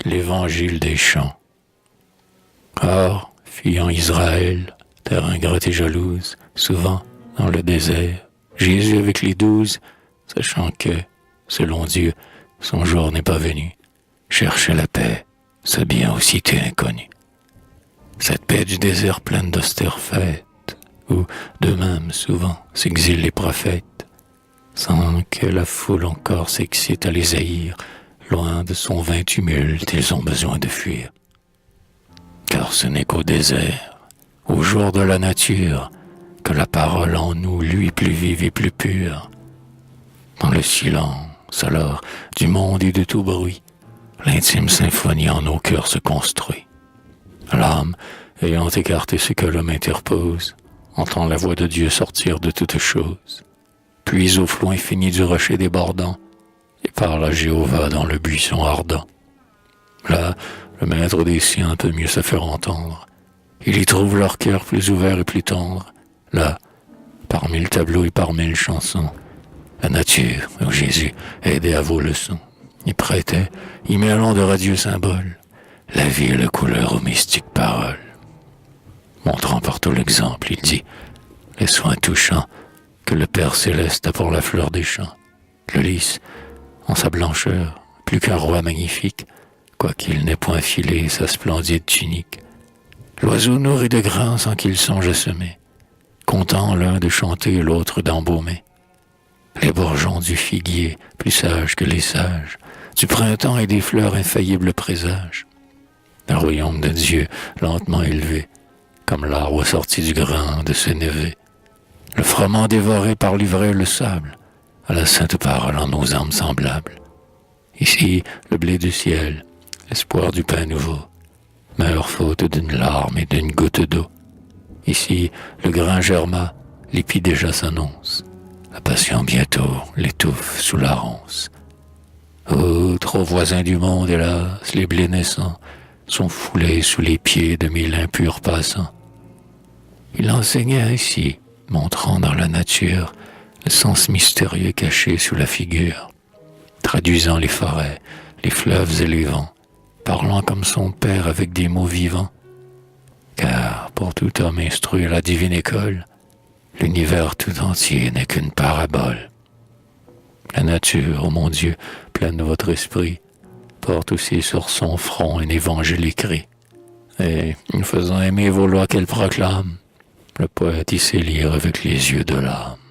l'Évangile des champs. Or, fuyant Israël, terre ingrate et jalouse, souvent, dans le désert, Jésus avec les 12, sachant que, selon Dieu, son jour n'est pas venu, cherchait la paix, s'habillant aux cités inconnues. Cette paix du désert pleine d'austères fêtes, où, de même, souvent, s'exilent les prophètes, sans que la foule encore s'excite à les haïr, loin de son vain tumulte, ils ont besoin de fuir. Car ce n'est qu'au désert, au jour de la nature, que la parole en nous luit plus vive et plus pure. Dans le silence, alors, du monde et de tout bruit, l'intime symphonie en nos cœurs se construit. L'âme, ayant écarté ce que l'homme interpose, entend la voix de Dieu sortir de toutes choses, puis au flot infini du rocher débordant, et parle à Jéhovah dans le buisson ardent. Là, le maître des siens peut mieux se faire entendre. Il y trouve leur cœur plus ouvert et plus tendre. Là, par 1000 tableaux et par 1000 chansons, la nature, où Jésus, aidait à vos leçons, y prêtait, y mêlant de radieux symboles, la vie et la couleur aux mystiques paroles. Montrant partout l'exemple, il dit, les soins touchants que le Père céleste a pour la fleur des champs, le lys, en sa blancheur, plus qu'un roi magnifique, quoiqu'il n'ait point filé sa splendide tunique. L'oiseau nourri de grains sans qu'il songe à semer, content l'un de chanter et l'autre d'embaumer. Les bourgeons du figuier, plus sages que les sages, du printemps et des fleurs infaillibles présages. Le royaume de Dieu, lentement élevé, comme l'arbre sorti du grain de ses névés. Le froment dévoré par l'ivraie le sable, à la sainte parole en nos âmes semblables. Ici, le blé du ciel, l'espoir du pain nouveau, meurt faute d'une larme et d'une goutte d'eau. Ici, le grain germa, l'épi déjà s'annonce. La passion bientôt l'étouffe sous la ronce. Oh, trop voisins du monde, hélas, les blés naissants sont foulés sous les pieds de 1000 impurs passants. Il enseignait ainsi, montrant dans la nature le sens mystérieux caché sous la figure, traduisant les forêts, les fleuves et les vents, parlant comme son père avec des mots vivants. Car pour tout homme instruit à la divine école, l'univers tout entier n'est qu'une parabole. La nature, ô mon Dieu, pleine de votre esprit, porte aussi sur son front un évangile écrit. Et, nous faisant aimer vos lois qu'elle proclame, le poète y sait lire avec les yeux de l'âme.